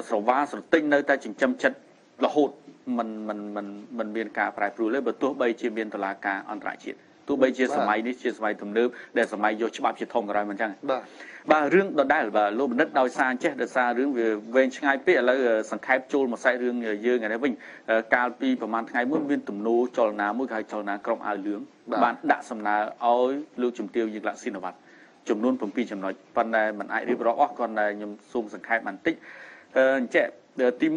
ស្រវាស្រទិញនៅតែចិញ្ចឹមចិត្តរហូតมันមានការប្រែប្រួលទេបើទោះបីជាមានតុលាការអន្តរជាតិទោះបីជាសម័យនេះជាសម័យទំនើបដែលសម័យយកច្បាប់ជាធំក៏ដោយមិនចឹងបាទរឿងដដែលបាទលោកបណ្ឌិតដោយសារចេះដោយសាររឿងវាវែងឆ្ងាយពេកឥឡូវសង្ខេបចូលមកសាច់រឿងយើងថ្ងៃនេះវិញកាលពីប្រហែលថ្ងៃមុនមានទំនោរចលនាមួយគេហៅចលនាក្រុមអាវលឿងបានដាក់សំណើឲ្យលោកជំទាវយើងលក្ខស៊ីនវត្តចំនួន7ចំណុចប៉ុន្តែมันអាចរៀបរាប់អស់គ្រាន់តែខ្ញុំសូមសង្ខេបបន្តិចអញ្ចឹងទី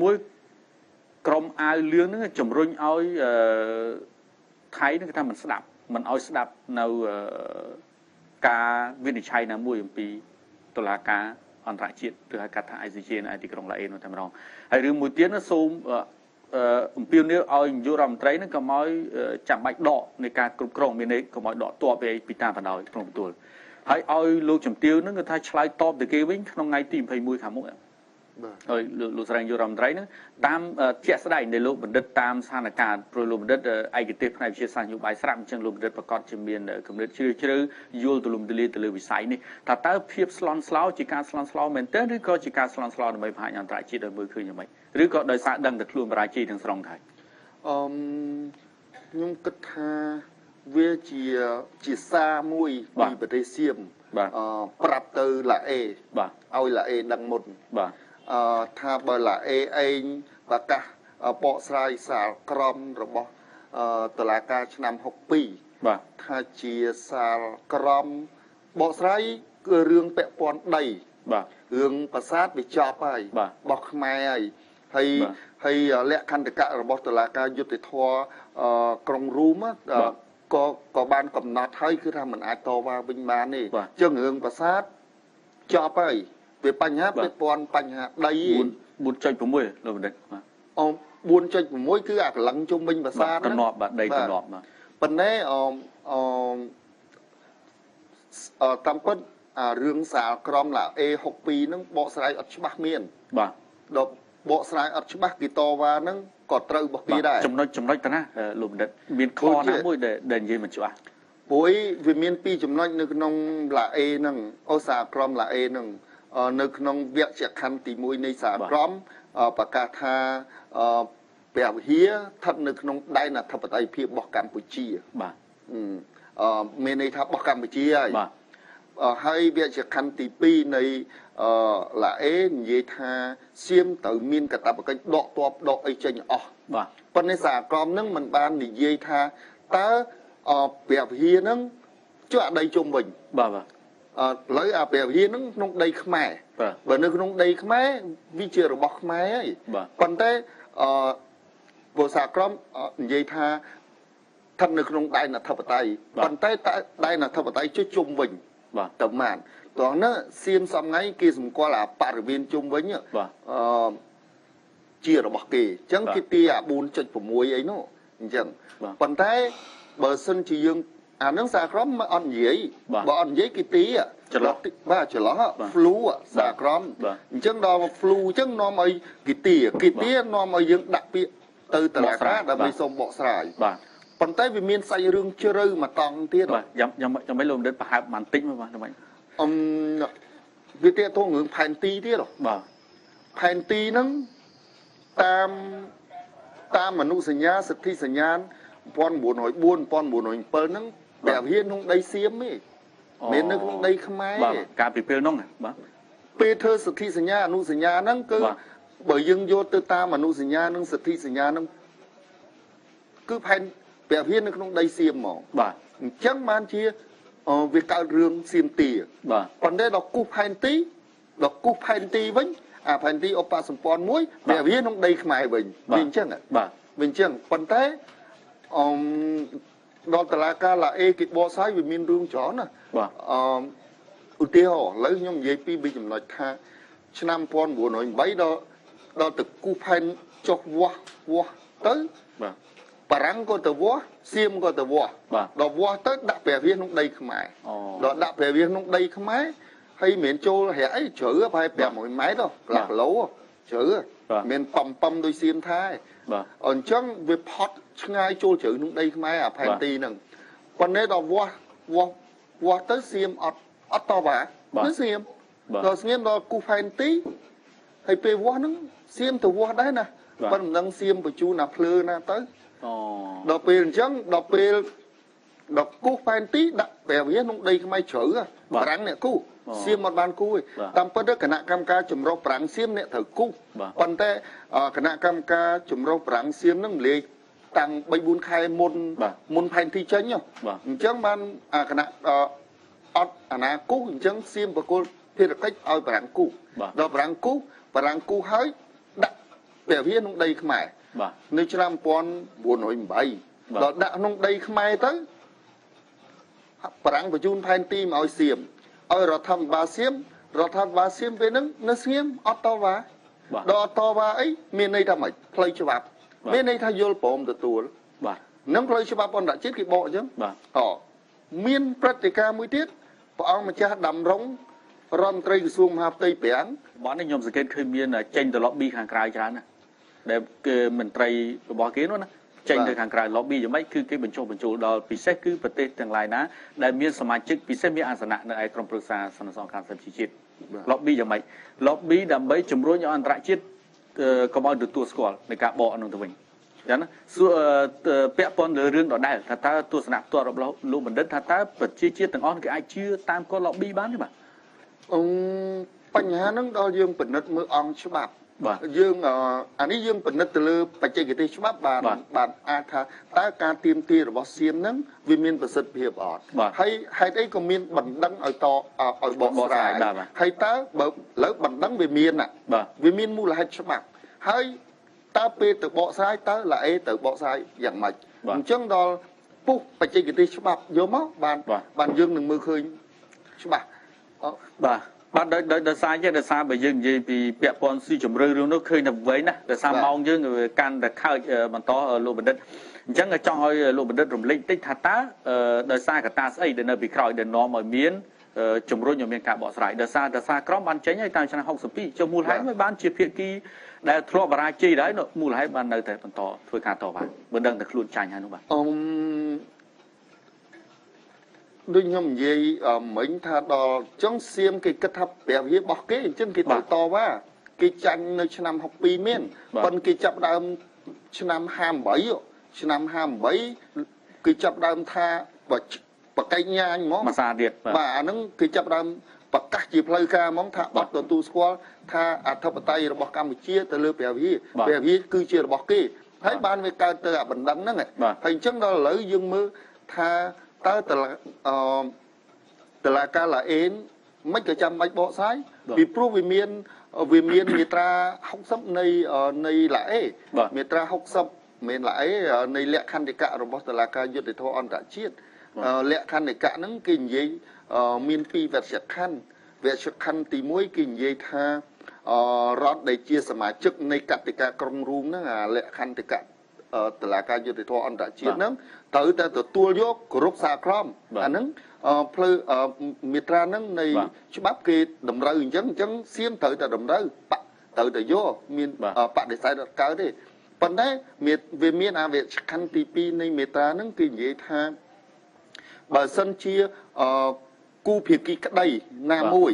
1ក្រុមអាវលឿងហ្នឹងជំរុញឲ្យថៃហ្នឹងគេថាមិនស្ដាប់មិនឲ្យស្ដាប់នៅការវិនិច្ឆ័យណាមួយអំពីតុលាការអន្តរជាតិឬហៅកាត់ថា ICJ នៅឯទីក្រុងឡាអេនោះតែម្ដងហើយរឿងមួយទៀតសូមអំពាវនាវឲ្យនាយករដ្ឋមន្ត្រីហ្នឹងកុំឲ្យចាំបាច់ដកនៃការគ្រប់គ្រងមានន័យកុំឲ្យដកទ័ពពីតាមបណ្ដោយក្នុងបន្ទួលហើយឲ្យលោកជំទាវហ្នឹងគឺថាឆ្លើយតបទៅគេវិញក្នុងថ្ងៃទី21ខាងមុខហើយលោកស្រីនាយករដ្ឋមន្ត្រីហ្នឹងតាមជាក់ស្ដែងនៃលោកបណ្ឌិតតាមស្ថានភាពព្រោះលោកបណ្ឌិតឯកទេសផ្នែកវិទ្យាសាស្ត្រនយោបាយស្រាប់អញ្ចឹងលោកបណ្ឌិតប្រកាសជាមានគំនិតជ្រាលជ្រៅយល់ទូលំទូលាយទៅលើវិស័យនេះថាតើភាពស្លន់ស្លោជាការស្លន់ស្លោមែនទែនឬក៏ជាការស្លន់ស្លោដើម្បីបង្ហាញអន្តរជាតិឲ្យមើលឃើញយ៉ាងម៉េចឬក៏ដោយសារដឹងតែខ្លួនបរាជ័យទាំងស្រុងហើយខ្ញុំគិតថាវាជាសារមួយពីប្រទេសសៀមប្រាប់ទៅឡាអេឲ្យឡាអេដឹងមុនបាទថាបើឡាអេឯងប្រកាសបកស្រាយសាលក្រមរបស់តុលាការឆ្នាំ62បាទថាជាសាលក្រមបកស្រាយគឺរឿងពាក់ព័ន្ធដីបាទរឿងប្រាសាទវាចប់ហើយបោះខ្មែរហើយលក្ខន្តិកៈរបស់តុលាការយុត្តិធម៌ក្រុងរូមក៏បានកំណត់ហើយគឺថាมันអាចតវ៉ាវិញបានទេអញ្ចឹងរឿងប្រាសាទចប់ហើយវាបញ្ហាពាក់ព័ន្ធបញ្ហាដី4.6លោកបណ្ឌិត4.6 គឺអាកន្លងជុំវិញប្រាសាទតំណប់បាទដីតំណប់បាទប៉ុន្តែតាមពិតរឿងសាលក្រមឡាអេ62ហ្នឹងបកស្រាយអត់ច្បាស់មានបាទដល់បកស្រាយអត់ច្បាស់គេតវ៉ាហ្នឹងក៏ត្រូវរបស់គេដែរចំណុចទៅណាលោកបណ្ឌិតមានខណាមួយដែលនិយាយមិនច្បាស់ព្រោះវាមាន2ចំណុចនៅក្នុងឡាអេហ្នឹងសាលក្រមឡាអេហ្នឹងនៅក្នុងវគ្គខណ្ឌទី1នៃសាលក្រមប្រកាសថាព្រះវិហារស្ថិតនៅក្នុងដែនអធិបតេយ្យភាពរបស់កម្ពុជាបាទមានន័យថារបស់កម្ពុជាហើយបាទហើយវគ្គខណ្ឌទី2នៃឡាអេនិយាយថាសៀមត្រូវមានកាតព្វកិច្ចដកទ័ពដកអីចេញអស់បាទប៉ុន្តែសាលក្រមហ្នឹងมันបាននិយាយថាតើព្រះវិហារហ្នឹងជួយអដីជុំវិញបាទឥឡូវអាព្រះវិហារហ្នឹងក្នុងដីខ្មែរបើនៅក្នុងដីខ្មែរវាជារបស់ខ្មែរហើយប៉ុន្តែvôសាក្រមនិយាយថាស្ថិតនៅក្នុងដែនអធិបតេយ្យប៉ុន្តែដែនអធិបតេយ្យជុំវិញទៅបានតោះណាសៀមសំថ្ងៃគេសម្គាល់អាបរិវេណជុំវិញជារបស់គេអញ្ចឹងគេទាអា 4.6 អីនោះអញ្ចឹងប៉ុន្តែបើសិនជាយើងអានឹងសាក្រមអត់និយាយបើអត់និយាយគេទីច្រឡោះបាទច្រឡោះ flu សាក្រមអញ្ចឹងដល់ flu អញ្ចឹងនាំឲ្យគេទីនាំឲ្យយើងដាក់ពាក្យទៅតុលាការដើម្បីសូមបកស្រាយបាទប៉ុន្តែវាមានសាច់រឿងជ្រៅមកតង់ទៀតបាទយ៉ាងម៉េចលោកបណ្ឌិតប្រហែលបន្តិចមកបាទយ៉ាងម៉េចវាទាក់ទងរឿងផែនទីទៀតបាទផែនទីហ្នឹងតាមមនុសញ្ញាសិទ្ធិសញ្ញា1904 1907ហ្នឹងព្រះវិហារក្នុងដីសៀមទេមាននៅក្នុងដីខ្មែរបាទកាលពីពេលហ្នឹងបាទពេលធ្វើសិទ្ធិសញ្ញាអនុសញ្ញាហ្នឹងគឺបើយើងយកទៅតាមអនុសញ្ញានិងសិទ្ធិសញ្ញាហ្នឹងគឺផែនព្រះវិហារនៅក្នុងដីសៀមហ្មងបាទអញ្ចឹងបានជាវាកើតរឿងសៀមទាបាទប៉ុន្តែដល់គូសផែនទីវិញអាផែនទីឧបសម្ព័ន្ធមួយព្រះវិហារក្នុងដីខ្មែរវិញវាអញ្ចឹងបាទវាអញ្ចឹងប៉ុន្តែដល់តុលាការឡាអេគេបកស្រាយវាមានរឿងច្រើនណាបាទឧទាហរណ៍ឥឡូវខ្ញុំនិយាយពីចំណុចថាឆ្នាំ1908ដល់ទៅគូសផែនចុះវាស់ទៅបាទបារាំងក៏ទៅវាស់សៀមក៏ទៅវាស់ដល់វាស់ទៅដាក់ព្រះវិហារក្នុងដីខ្មែរដល់ដាក់ព្រះវិហារក្នុងដីខ្មែរហើយមិនចូលរយៈអីជ្រៅប្រហែល500ម៉ែត្រកន្លះគីឡូជ្រៅមានប៉ំដោយសៀមថាបាទអញ្ចឹងវាផុតឆ្ងាយចូលជ្រៅក្នុងដីខ្មែរអាផែនទីហ្នឹងប៉ុន្តែដល់វាស់ទៅសៀមអត់តវ៉ាគឺសៀមដល់ស្ងៀមដល់គូសផែនទី ហើយពេលវាស់ហ្នឹងសៀមទៅវាស់ដែរណាប៉ុន្តែមិនដឹងសៀមបញ្ជូនណាភ្លើណាទៅដល់ពេលអញ្ចឹងដល់ពេលដល់គូសផែនទីដាក់ព្រះវិហារក្នុងដីខ្មែរជ្រៅប្រាំងអ្នកគូសៀមមិនបានគូទេតាមពិតទៅគណៈកម្មការចម្រុះប្រាំងសៀមអ្នកត្រូវគូប៉ុន្តែគណៈកម្មការចម្រុះប្រាំងសៀមហ្នឹងលេខតាំង 3-4 ខែមុនផែនទីចេញអញ្ចឹងបានគណៈអត់អាណាគូអញ្ចឹងសៀមបកគលភារកិច្ចឲ្យប្រាំងគូដល់ប្រាំងគូហើយដាក់ព្រះវិហារក្នុងដីខ្មែរនៅឆ្នាំ1908ដល់ដាក់ក្នុងដីខ្មែរទៅប្រាំងបញ្ជូនផែនទីមកឲ្យសៀមឲ្យរដ្ឋាភិបាលសៀមពេលហ្នឹងនៅស្ងៀមអត់តវ៉ាដល់អត់តវ៉ាអីមានន័យថាម៉េចផ្លូវច្បាប់មានន័យថាយល់ព្រមទទួលនឹងផ្លូវច្បាប់អន្តរជាតិគេបកអញ្ចឹងមានព្រឹត្តិការណ៍មួយទៀតព្រះអង្គម្ចាស់ដំរុងរដ្ឋមន្ត្រីក្រសួងមហាផ្ទៃប្រាំងបងនេះខ្ញុំសង្កេតឃើញមានចេញទៅ lobby ខាងក្រៅច្រើនណាស់ដែលគឺមន្ត្រីរបស់គេនោះណាចេញទៅខាងក្រៅ lobby យ៉ាងម៉េចគឺគេបញ្ចុះបញ្ចូលដល់ពិសេសគឺប្រទេសទាំងឡាយណាដែលមានសមាជិកពិសេសមានអាសនៈនៅឯក្រុមប្រឹក្សាសន្តិសុខខាងសិទ្ធិជាតិ lobby យ៉ាងម៉េច lobby ដើម្បីជំរុញឲ្យអន្តរជាតិកុំឲ្យទទួលស្គាល់នៃការបកនោះទៅវិញចឹងណាពាក់ព័ន្ធលើរឿងដដែលថាតើទស្សនៈផ្ទាល់របស់លោកបណ្ឌិតថាតើប្រជាជាតិទាំងអស់គេអាចជឿតាមគាត់ lobby បានទេបាទបញ្ហាហ្នឹងដល់យើងពិនិត្យមើលអង្គច្បាប់យើងអានេះយើងពិនិត្យទៅលើបច្ចេកទេសច្បាប់បានអាចថាតើការទៀមទារបស់សៀមហ្នឹងវាមានប្រសិទ្ធភាពអត់ហើយហេតុអីក៏មានបណ្ដឹងឲ្យតឲ្យបកស្រាយហើយតើបើលើបណ្ដឹងវាមានមូលហេតុច្បាប់ហើយតើពេលទៅបកស្រាយតើឡាអេទៅបកស្រាយយ៉ាងម៉េចអញ្ចឹងដល់ពុះបច្ចេកទេសច្បាប់យកមកបានយើងនឹងមើលឃើញច្បាស់បាទដោយសារចេះដោយសារបើយើងនិយាយពីពាក់ព័ន្ធស៊ីជម្រៅរឿងនោះឃើញតែវែងណាដោយសារម៉ោងយើងកាន់តែខើចបន្តលោកបណ្ឌិតអញ្ចឹងចង់ឲ្យលោកបណ្ឌិតរំលេចតិចថាតើដោយសារកត្តាស្អីដែលនៅពីក្រោយដែលនាំឲ្យមានជំរុញឲ្យមានការបកស្រាយដោយសារក្រមបានចេញហើយតាមឆ្នាំ62ចុះមូលហេតុមិនបានជាភាគីដែលធ្លាប់បរាជ័យដែរនោះមូលហេតុបាននៅតែបន្តធ្វើការតវ៉ាមិនដឹងតែខ្លួនចាញ់ហើយនោះបាទដូចខ្ញុំនិយាយមិញថាដល់ចុងសៀមគេគិតថាព្រះវិហាររបស់គេអញ្ចឹងគេទៅតវ៉ាគេចាញ់នៅឆ្នាំ62មានប៉ុន្តែគេចាប់ដើមឆ្នាំ58គេចាប់ដើមថាបកកែកញ៉ាញហ្មងភាសាទៀតបាទអាហ្នឹងគេចាប់ដើមប្រកាសជាផ្លូវការហ្មងថាអត់ទទួលស្គាល់ថាអធិបតេយ្យរបស់កម្ពុជាទៅលើព្រះវិហារគឺជារបស់គេហើយបានវាកើតទៅអាបណ្ដឹងហ្នឹងហើយអញ្ចឹងដល់ឥឡូវយើងមើលថាតើតឡាកាឡាអេនមិនក៏ចាំបាច់បកស្រាយពីព្រោះវាមានមាត្រា60នៃឡាអេមាត្រា60មានឡាអេនៃលក្ខន្តិកៈរបស់តឡាការយុត្តិធម៌អន្តរជាតិលក្ខន្តិកៈហ្នឹងគេនិយាយមានពីរវគ្គខណ្ឌទី1គេនិយាយថារដ្ឋដែលជាសមាជិកនៃកតិកាក្រុងរ៉ូមហ្នឹងអាលក្ខន្តិកៈតឡាការយុត្តិធម៌អន្តរជាតិហ្នឹងត្រូវតែទទួលយកគោរពសារក្រមអាហ្នឹងផ្លូវមាត្រាហ្នឹងនៃច្បាប់គេតម្រូវអញ្ចឹងសៀមត្រូវតែតម្រូវត្រូវតែយកមានបដិសេធអត់កើតទេប៉ុន្តែវាមានអាវគ្គខណ្ឌទី2នៃមាត្រាហ្នឹងគេនិយាយថាបើសិនជាគូភាគីក្តីណាមួយ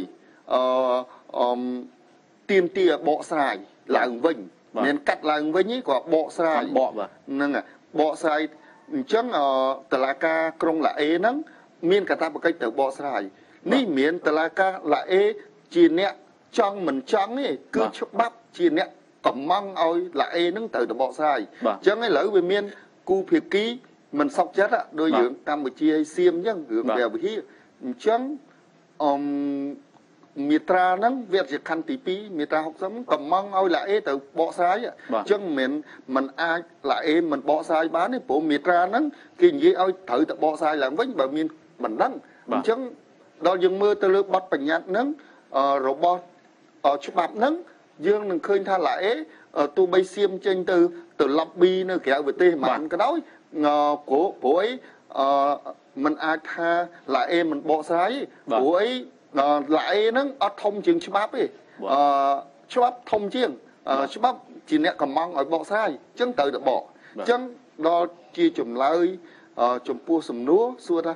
ទៀមទាបកស្រាយឡើងវិញមានកាត់ឡើងវិញក៏បកស្រាយហ្នឹងបកស្រាយអញ្ចឹងតឡាការក្រុងឡាអេហ្នឹងមានកាតព្វកិច្ចទៅបកស្រាយនេះមានតឡាការឡាអេជាអ្នកចង់មិនចង់ទេគឺច្បាប់ជាអ្នកកំងឲ្យឡាអេហ្នឹងទៅបកស្រាយអញ្ចឹងឥឡូវវាមានគូភាគីមិនសុខចិត្តដោយរឿងកម្ពុជាឲ្យសៀមអញ្ចឹងរឿងព្រះវិហារអញ្ចឹងមាត្រាហ្នឹងវគ្គខណ្ឌទី2មាត្រា60កំងឲ្យឡាអេទៅបកស្រាយអញ្ចឹងមិនអាចឡាអេមិនបកស្រាយបានទេព្រោះមាត្រាហ្នឹងគេនិយាយឲ្យត្រូវតែបកស្រាយឡើងវិញបើមានបណ្ដឹងអញ្ចឹងដល់យើងមើលទៅលើបទបញ្ញត្តិហ្នឹងរបស់ច្បាប់ហ្នឹងយើងនឹងឃើញថាឡាអេទោះបីសៀមចេញទៅ lobby នៅក្រៅប្រទេសមិនក៏ដោយព្រោះអីមិនអាចថាឡាអេមិនបកស្រាយព្រោះអីឡាអេហ្នឹងអត់ធំជាងច្បាប់ទេច្បាប់ធំជាងច្បាប់ជាអ្នកកំងឲ្យបកស្រាយអញ្ចឹងត្រូវតែបកអញ្ចឹងដល់ជាចម្លើយចំពោះសំណួរសួរថា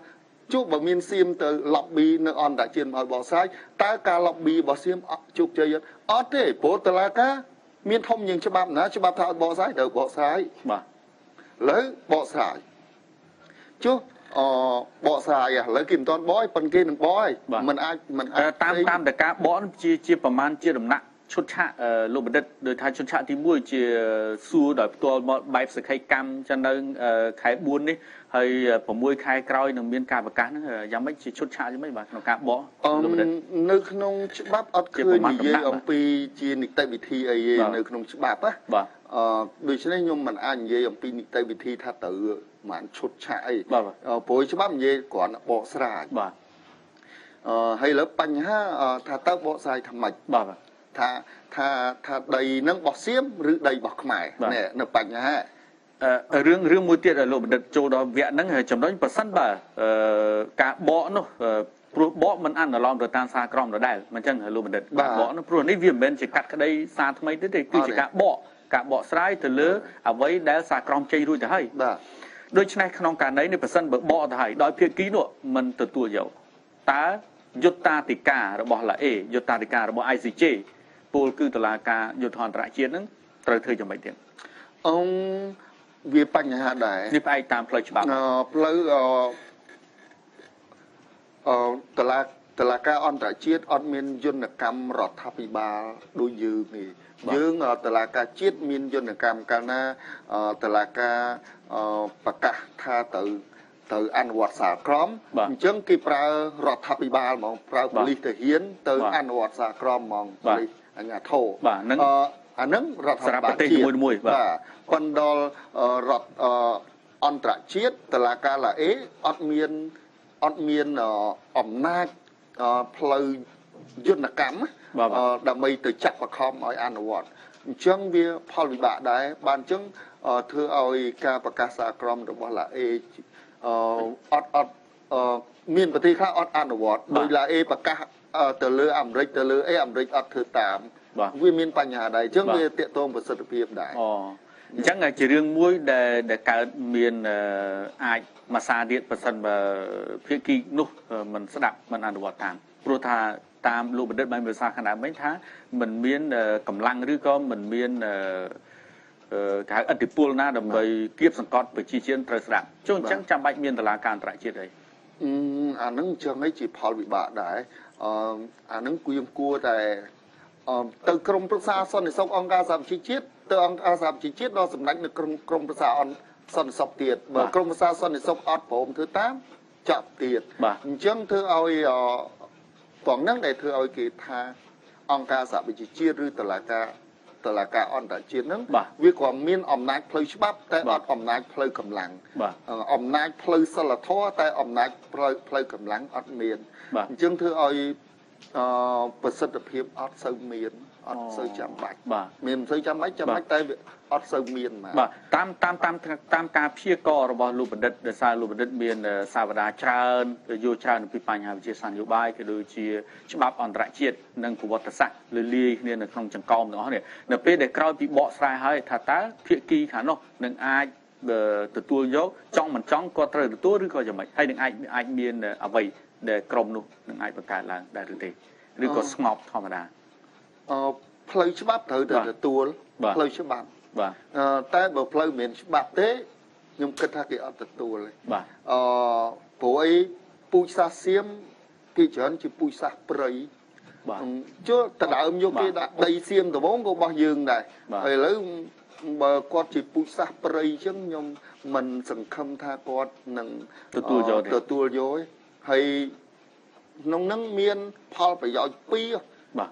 ជួបបើមានសៀមទៅ lobby នៅអន្តរជាតិឲ្យបកស្រាយតើការ lobby របស់សៀមជោគជ័យអត់ទេព្រោះតុលាការមានធំជាងច្បាប់ណាច្បាប់ថាឲ្យបកស្រាយត្រូវបកស្រាយបាទឥឡូវបកស្រាយចុះបកស្រាយឥឡូវគេមិនទាន់បកប៉ុន្តែគេនឹងបកមិនអាចតាមតែការបកជាប្រមាណជាដំណាក់ឈុតឆាកលោកបណ្ឌិតដោយថាឈុតឆាកទី1ជាសួរដោយផ្ទាល់មកបែបសក្ខីកម្មចឹងនៅខែ4នេះហើយ6ខែក្រោយនឹងមានការប្រកាសហ្នឹងយ៉ាងម៉េចជាឈុតឆាកយ៉ាងម៉េចបាទក្នុងការបកលោកបណ្ឌិតនៅក្នុងច្បាប់អត់ឃើញនិយាយអំពីជានីតិវិធីអីទេនៅក្នុងច្បាប់ណាបាទដូច្នេះខ្ញុំមិនអាចនិយាយអំពីនីតិវិធីថាទៅមិនឈុតឆាកអីព្រោះច្បាប់និយាយគ្រាន់តែបកស្រាយបាទហើយលើបញ្ហាថាតើបកស្រាយថាម៉េចបាទថាដីនឹងបោះសៀមឬដីបោះខ្មែរនៅបញ្ហារឿងមួយទៀតលោកបណ្ឌិតចូលដល់វគ្គហ្នឹងចំណុចប៉ះសិនបើការបកនោះព្រោះបកមិនអនុលោមទៅតាមសារក្រមដដែលមិនអញ្ចឹងលោកបណ្ឌិតការបកនោះព្រោះនេះវាមិនមែនជាកាត់ក្តីសារថ្មីទេគឺជាការបកស្រាយទៅលើអ្វីដែលសារក្រមចេញរួចទៅហើយបាទដូច្នេះក្នុងករណីនេះប៉ះសិនបើបកទៅហើយដោយភាគីនោះមិនទទួលយកតើយុត្តាធិការរបស់ឡាអេយុត្តាធិការរបស់ ICJ ពលគឺតុលាការយុទ្ធអន្តរជាតិហ្នឹងត្រូវធ្វើយ៉ាងម៉េចទៀតវាបញ្ហាដែរនេះផ្អែកតាមផ្លូវច្បាប់ផ្លូវតុលាការអន្តរជាតិអត់មានយន្តកម្មរដ្ឋាភិបាលដូចយើងនេះយើងតុលាការជាតិមានយន្តកម្មកាលណាតុលាការប្រកាសថាទៅអនុវត្តសារក្រមអញ្ចឹងគេប្រើរដ្ឋាភិបាលហ្មងប្រើប៉ូលីសទាហានទៅអនុវត្តសារក្រមហ្មងប៉ូលីសអាជ្ញាធរបាទហ្នឹងអាហ្នឹងរដ្ឋាភិបាលជាតិមួយបាទប៉ុន្តែរដ្ឋអន្តរជាតិតុលាការឡាអេអត់មានអំណាចផ្លូវយន្តកម្មដើម្បីទៅចាក់បខំឲ្យអនុវត្តអញ្ចឹងវាផលវិបាកដែរបានអញ្ចឹងធ្វើឲ្យការប្រកាសសារក្រមរបស់ឡាអេអត់មានប្រទេសខ្លះអត់អនុវត្តដោយឡាអេប្រកាសទៅលើអាមេរិកទៅលើអាមេរិកអត់ធ្វើតាមវាមានបញ្ហាដែរអញ្ចឹងវាទាក់ទងប្រសិទ្ធភាពដែរអញ្ចឹងជារឿងមួយដែលកើតមានអាចមួយសារទៀតប្រសិនបើភាគីនោះមិនស្ដាប់មិនអនុវត្តតាមព្រោះថាតាមលោកបណ្ឌិតបានវិសាខាងដើមវិញថាមិនមានកម្លាំងឬក៏មិនមានគេហៅឥទ្ធិពលណាដើម្បីគៀបសង្កត់ប្រជាជនត្រូវស្ដាប់ចុះអញ្ចឹងចាំបាច់មានតុលាការអន្តរជាតិអីអានឹងអញ្ចឹងឯងជាផលវិបាកដែរអានឹងគួរតែទៅក្រមប្រឹក្សាសន្តិសុខអង្គការសហប្រជាជាតិទៅអង្គការសហប្រជាជាតិដល់សម្ដេចនៅក្រមប្រឹក្សាសន្តិសុខទៀតបើក្រមប្រឹក្សាសន្តិសុខអត់ព្រមធ្វើតាមចាប់ទៀតអញ្ចឹងធ្វើឲ្យផងហ្នឹងដែលធ្វើឲ្យគេថាអង្គការសហប្រជាជាតិឬតុលាការអន្តរជាតិហ្នឹងវាក៏មានអំណាចផ្លូវច្បាប់តែអត់អំណាចផ្លូវកម្លាំងអំណាចផ្លូវសិលធម៌តែអំណាចផ្លូវកម្លាំងអត់មានអញ្ចឹងធ្វើឲ្យប្រសិទ្ធភាពអត់សូវមានអត់សូវចាំបាច់មានមិនសូវចាំបាច់តែអត់សូវមានបាទតាមការព្យាករណ៍របស់លោកបណ្ឌិតដោយសារលោកបណ្ឌិតមានសាវតាច្រើនយល់ច្រើនពីបញ្ហាវិទ្យាសាស្ត្រនយោបាយក៏ដូចជាច្បាប់អន្តរជាតិនិងប្រវត្តិសាស្ត្រលលាយគ្នានៅក្នុងចង្កោមទាំងអស់នេះនៅពេលដែលក្រោយពីបកស្រាយហើយថាតើភាគីខាងនោះនឹងអាចទទួលយកចង់មិនចង់គាត់ត្រូវទទួលឬក៏យ៉ាងម៉េចហើយនឹងអាចមានអ្វីដែលក្រមនោះនឹងអាចបង្កើតឡើងដែរឬទេឬក៏ស្ងប់ធម្មតាផ្លូវច្បាប់ត្រូវតែទទួលផ្លូវច្បាប់បាទតែបើផ្លូវមិនច្បាប់ទេខ្ញុំគិតថាគេអត់ទទួលទេបាទព្រោះអីពូជសាសសៀមគេច្រើនជាពូជសាសព្រៃបាទជួតដើមយកគេដាក់ដីសៀមដំបងក៏របស់យើងដែរហើយឥឡូវបើគាត់ជាពូជសាសព្រៃអញ្ចឹងខ្ញុំមិនសង្ឃឹមថាគាត់នឹងទទួលយកទេហើយក្នុងនឹងមានផលប្រយោជន៍ពីរបាទ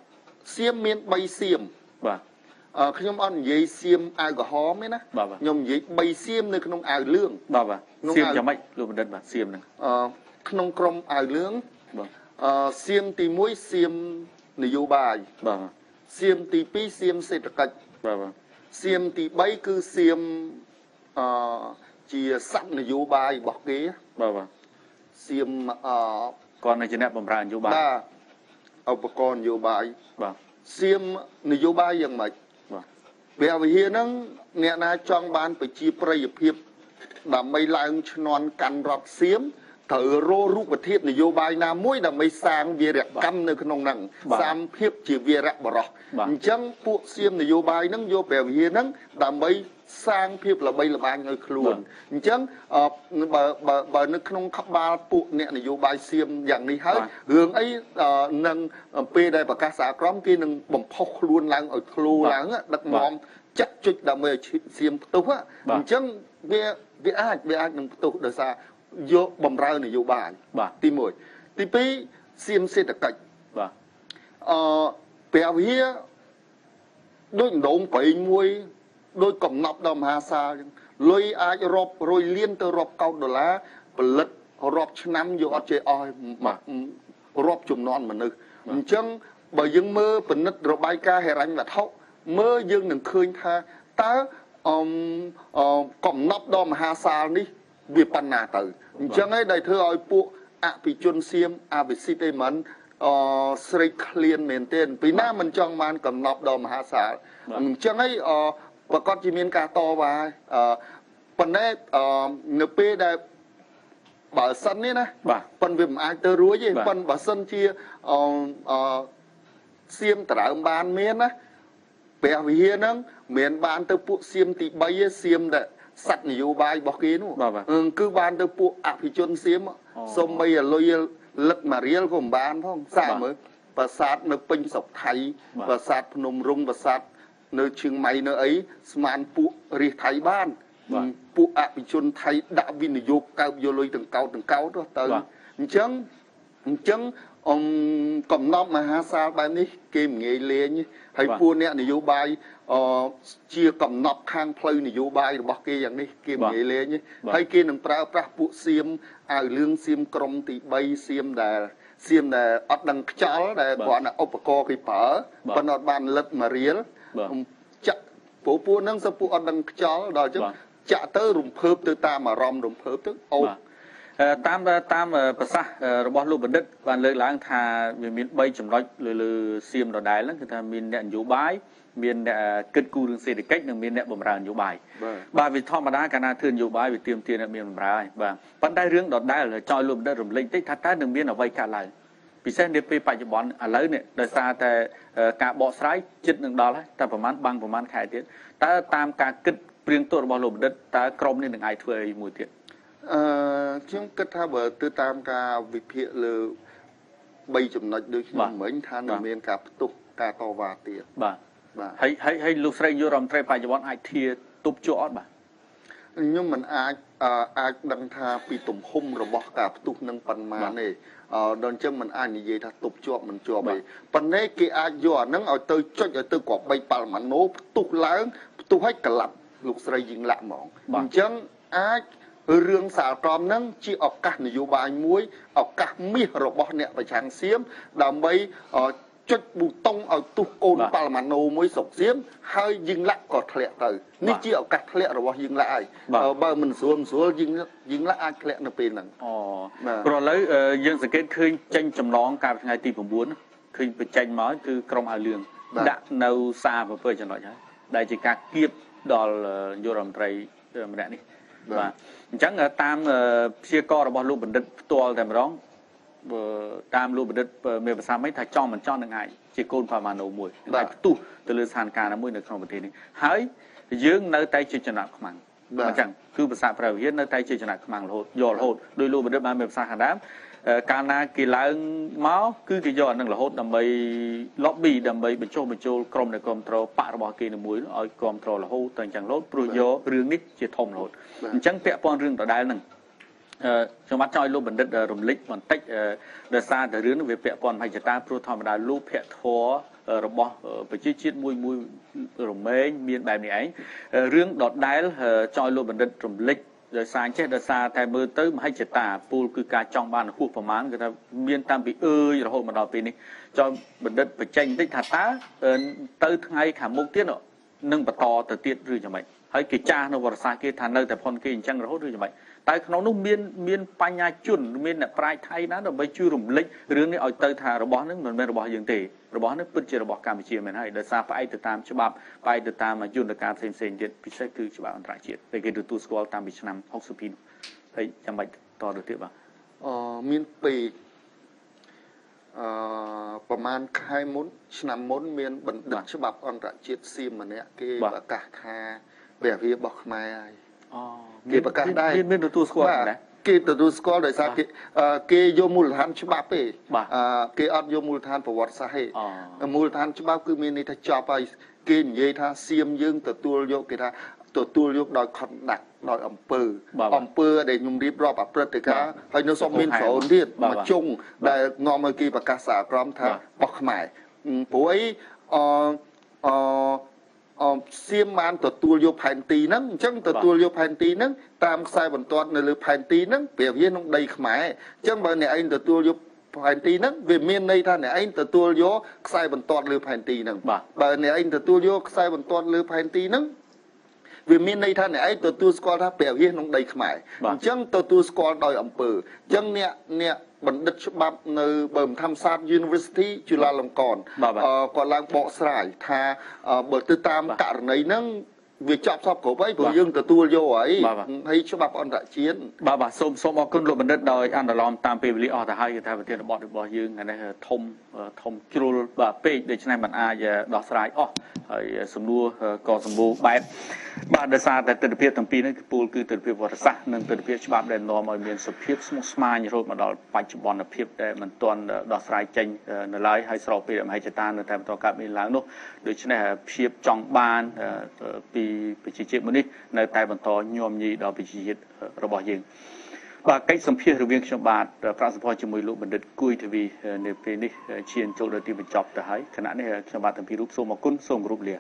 សៀមមាន3សៀមបាទខ្ញុំអត់និយាយសៀមអាវក្រហមទេណាខ្ញុំនិយាយ3សៀមនៅក្នុងអាវលឿងបាទសៀមយ៉ាងម៉េចលោកបណ្ឌិតបាទសៀមហ្នឹងក្នុងក្រុមអាវលឿងបាទសៀមទី1សៀមនយោបាយបាទសៀមទី2សៀមសេដ្ឋកិច្ចបាទសៀមទី3គឺសៀមជាសត្វនយោបាយរបស់គេបាទសៀមគាត់នៅជាអ្នកបម្រើនយោបាយបាទឧបករណ៍នយោបាយបាទសៀមនយោបាយយ៉ាងម៉េចបាទព្រះវិហារហ្នឹងអ្នកណាចង់បានប្រជាប្រិយភាពដើម្បីឡើងឈ្នន់កាន់រដ្ឋសៀម ត្រូវររូបធាតុនយោបាយណាមួយដើម្បីសាងវីរកម្មនៅក្នុងហ្នឹងសាមភាពជាវីរៈបរោះអញ្ចឹងពួកសៀមនយោបាយហ្នឹងយកព្រះវិហារហ្នឹងដើម្បីសាងភាពល្បីល្បាញឲ្យខ្លួនអញ្ចឹងបើនៅក្នុងក្បាលពួកអ្នកនយោបាយសៀមយ៉ាងនេះហើយរឿងអីនឹងពេលដែលប្រកាសសហក្រមគេនឹងបំផុសខ្លួនឡើងឲ្យធ្លូឡើងដឹកនាំចាក់ចុចដើម្បីឲ្យសៀមផ្ទុះអញ្ចឹងវាអាចនឹងផ្ទុះដោយសារយកបំរើនយោបាយទី1ទី2សៀមសេដ្ឋកិច្ចព្រះវិហារដូចដងប្រេងមួយដោយកំណប់ដល់មហាសាលលុយអាចរាប់រយលានទៅរាប់កោតដុល្លារផលិតរាប់ឆ្នាំយកអត់ចេះអស់រាប់ចំនួនមនុស្សអញ្ចឹងបើយើងមើលពិនិត្យរបាយការណ៍ហិរញ្ញវត្ថុមើលយើងនឹងឃើញថាតើកំណប់ដល់មហាសាលនេះវាប៉ុណ្ណាទៅអញ្ចឹងឯងដែលធ្វើឲ្យពួកអភិជនសៀមអភិសិទ្ធឯមិនស្រេកឃ្លានមែនទែនពីណាមិនចង់បានកំណប់ដល់មហាសាលអញ្ចឹងឯងប្រកាសជាមានការតវ៉ាប៉ុន្តែនៅពេលដែលបើសិននេះណាប៉ុន្តែវាមិនអាចទៅរួចទេប៉ុន្តែបើសិនជាសៀមត្រើមបានមានណាព្រះវិហារហ្នឹងមានបានទៅពួកសៀមទី3ឯសៀមដែលសัตว์នយោបាយរបស់គេនោះគឺបានទៅពួកអភិជនសៀមសុំបីអលុយលឹកមួយរៀលក៏មិនបានផងសាកមើលប្រាសាទនៅពេញស្រុកថៃប្រាសាទភ្នំរុងប្រាសាទនៅឈៀងម៉ៃនៅអីស្មានពួករាជថៃបានពួកអភិជនថៃដាក់វិនិយោគកើបយកលុយទាំងកោតទៅអញ្ចឹងកំណប់មហាសាលបែបនេះគេមិនងាយលេងហើយពួកអ្នកនយោបាយជាកំណប់ខាងផ្លូវនយោបាយរបស់គេយ៉ាងនេះគេមិនងាយលេងហើយគេនឹងប្រើប្រាស់ពួកសៀមអាវលឿងសៀមក្រុមទី3សៀមដែលអត់ដឹងខ្យល់ដែលគ្រាន់តែឧបករណ៍គេប្រើប៉ុន្តែអត់បានលឹកមួយរៀលចាក់ពួកហ្នឹងសពួកអត់ដឹងខ្យល់ដល់អញ្ចឹងចាក់ទៅរំភើបទៅតាមអារម្មណ៍រំភើបទៅអូតាមប្រសាសន៍របស់លោកបណ្ឌិតបានលើកឡើងថាវាមាន3ចំណុចលើសៀមដដែលហ្នឹងគឺថាមានអ្នកនយោបាយមានអ្នកគិតគូររឿងសេដ្ឋកិច្ចនិងមានអ្នកបម្រើនយោបាយបាទវាធម្មតាកាលណាធ្វើនយោបាយវាទាមទារអ្នកមានបម្រើហើយបាទប៉ុន្តែរឿងដដែលចោលលោកបណ្ឌិតរំលេចតិចថាតើនឹងមានអ្វីកើតឡើងពិសេសនាពេលបច្ចុប្បន្នឥឡូវនេះដោយសារតែការបកស្រាយចិត្តនឹងដល់ហើយតែប្រហែលខែទៀតតើតាមការគិតព្រៀងទោះរបស់លោកបណ្ឌិតតើក្រុមនេះនឹងអាចធ្វើអីមួយទៀតខ្ញុំគិតថាបើទៅតាមការវិភាគលើ3ចំណុចដូចខ្ញុំមិញថានឹងមានការផ្ទុះការតវ៉ាទៀតបាទហើយលោកស្រីយុរដ្ឋមន្ត្រីបច្ចុប្បន្នអាចធាទប់ជួអត់បាទខ្ញុំមិនអាចដឹងថាពីទំហំរបស់ការផ្ទុះនឹងប៉ុន្មានទេដល់អញ្ចឹងមិនអាចនិយាយថាទប់ជាប់មិនជាប់ទេប៉ុន្តែគេអាចយកអាហ្នឹងឲ្យទៅចុចឲ្យទៅគ្រាប់3ប៉ាល់ម៉ាណូផ្ទុះឡើងផ្ទុះឲ្យក្លាប់លោកស្រីយីងឡាក់ហ្មងអញ្ចឹងអាចរឿងសាលក្រមហ្នឹងជាឱកាសនយោបាយមួយឱកាសមាសរបស់អ្នកប្រឆាំងសៀមដើម្បីចុចប៊ូតុងឲ្យទុះកូនប៉ាល់ម៉ាណូមួយស្រុកសៀមហើយយីងឡាក់ក៏ធ្លាក់ទៅនេះជាឱកាសធ្លាក់របស់យីងឡាក់ហើយបើមិនស្រួលយីងឡាក់អាចធ្លាក់នៅពេលហ្នឹងព្រោះឥឡូវយើងសង្កេតឃើញចេញចម្លងកាលថ្ងៃទី9ឃើញបញ្ចេញមកគឺក្រុមអាវលឿងដាក់នៅសារ7ចំណុចហើយដែលជាការគៀបដល់យុរដ្ឋមន្ត្រីម្នាក់នេះបាទអញ្ចឹងតាមព្យាកររបស់លោកបណ្ឌិតផ្ទាល់តែម្ដងតាមលោកបណ្ឌិតមានប្រសាសន៍មិនថាចង់មិនចង់នឹងអាចជាកូនប៉ាម៉ាណូមួយអាចផ្ទុះទៅលើស្ថានភាពណាមួយនៅក្នុងប្រទេសនេះហើយយើងនៅតែជាចំណាប់ខ្មាំងអញ្ចឹងគឺភាសាប្រវត្តិនៅតែជាចំណាប់ខ្មាំងរហូតយករហូតដោយលោកបណ្ឌិតបានមានប្រសាសន៍ខាងដើមកាលណាគេឡើងមកគឺគេយកអានឹងរហូតដើម្បី lobby ដើម្បីបញ្ចុះបញ្ចូលក្រុមនៃគ្រប់គ្រងបករបស់គេមួយឲ្យគ្រប់គ្រងរហូតទៅអញ្ចឹងរហូតព្រោះយករឿងនេះជាធំរហូតអញ្ចឹងពាក់ព័ន្ធរឿងដដែលហ្នឹងខ្ញុំបាទចង់ឲ្យលោកបណ្ឌិតរំលេចបន្តិចដោយសារតែរឿងនេះវាពាក់ព័ន្ធមហិច្ឆតាព្រោះធម្មតាលោកភ័ក្រធររបស់ប្រជាជាតិមួយរមែងមានបែបនេះឯងរឿងដដែលចង់ឲ្យលោកបណ្ឌិតរំលេចដោយសារដោយសារតែមើលទៅមហិច្ឆតាពូលគឺការចង់បានហួសប្រមាណគឺថាមានតាមពីរហូតមកដល់ពេលនេះចង់បណ្ឌិតបញ្ចេញបន្តិចថាតើទៅថ្ងៃខាងមុខទៀតនឹងបន្តទៅទៀតឬយ៉ាងម៉េចហើយគេចាស់នៅវត្តសាស្ត្រគេថានៅតែផុនគេអញ្ចឹងរហូតឬយ៉ាងម៉េចតែក្នុងនោះមានបញ្ញាជនមានអ្នកប្រាជ្ញថៃណាដើម្បីជួយរំលេចរឿងនេះឲ្យទៅថារបស់នឹងមិនមែនរបស់យើងទេរបស់នេះពិតជារបស់កម្ពុជាមែនហើយដោយសារផ្អែកទៅតាមច្បាប់ផ្អែកទៅតាមយន្តការផ្សេងទៀតពិសេសគឺច្បាប់អន្តរជាតិដែលគេទទួលស្គាល់តាមពីឆ្នាំ62ហើយចាំបាច់តទៅទៀតបាទ មានពីប្រមាណខែមុនឆ្នាំមុនមានបណ្ឌិតច្បាប់អន្តរជាតិសៀមម្នាក់គេប្រកាសថាព្រះរារបស់ខ្មែរហើយគេប្រកាសដែរមានទទួលស្គាល់ដែរគេទទួលស្គាល់ដោយសារគេយកមូលដ្ឋានច្បាប់ទេគេអត់យកមូលដ្ឋានប្រវត្តិសាស្ត្រទេមូលដ្ឋានច្បាប់គឺមានន័យថាចប់ហើយគេនិយាយថាសៀមយើងទទួលយកគេថាទទួលយកដោយខណ្ឌដាក់ដោយអង្គើដែលខ្ញុំរៀបរាប់អព្រឹត្តិការណ៍ហើយនៅសុំមានស្រោនទៀតមកជុងដែលនាំឲ្យគេប្រកាសសារក្រមថាបោះខ្មែរព្រោះអីសៀមបានទទួលយកផែនទីហ្នឹងអញ្ចឹងទទួលយកផែនទីហ្នឹងតាមខ្សែបន្ទាត់នៅលើផែនទីហ្នឹងព្រះវាក្នុងដីខ្មែរអញ្ចឹងបើអ្នកឯងទទួលយកផែនទីហ្នឹងវាមានន័យថាអ្នកឯងទទួលយកខ្សែបន្ទាត់លើផែនទីហ្នឹងបើអ្នកឯងទទួលយកខ្សែបន្ទាត់លើផែនទីហ្នឹងវាមានន័យថាអ្នកឯងទទួលស្គាល់ថាព្រះរាជក្នុងដីខ្មែរអញ្ចឹងទទួលស្គាល់ដោយអង្គើអញ្ចឹងអ្នកបណ្ឌិតច្បាប់នៅបើធម្មសាស្ត្រ University จุฬាលង្កនគាត់ឡើងបកស្រាយថាបើទៅតាមករណីហ្នឹងវាចប់សពគ្រប់ហើយព្រោះយើងទទួលយកហើយច្បាប់អន្តរជាតិបាទសូមអរគុណលោកបណ្ឌិតដោយអនុលោមតាមពេលវេលាអស់ទៅហើយគឺថាប្រធានបទរបស់យើងនេះធំជ្រុលពេកដូច្នេះมันអាចដោះស្រាយអស់ហើយសំណួរក៏សម្បូរបែបបាទដោយសារតែទិដ្ឋភាពទាំងពីរនេះគឺពូលគឺទិដ្ឋភាពវត្តសាស្ត្រនិងទិដ្ឋភាពច្បាប់ដែលនាំឲ្យមានសភាពស្មុគស្មាញរហូតមកដល់បច្ចុប្បន្នភាពដែលមិនទាន់ដោះស្រាយចេញនៅឡើយហើយស្របពេលមហិច្ឆតានៅតែបន្តកើតមានឡើងនោះដូច្នេះភាពចង់បានពីប្រជាជាតិមួយនេះនៅតែបន្តញោមញីដល់ប្រជាជាតិរបស់យើងបាទកិច្ចសម្ភាសរវាងខ្ញុំបាទប្រាក់សម្ផស្សជាមួយលោកបណ្ឌិតគួយទ្វីនៅពេលនេះឈានចូលដល់ទីបញ្ចប់ទៅហើយគណៈនេះខ្ញុំបាទទាំងពីររូបសូមអរគុណសូមគោរពលា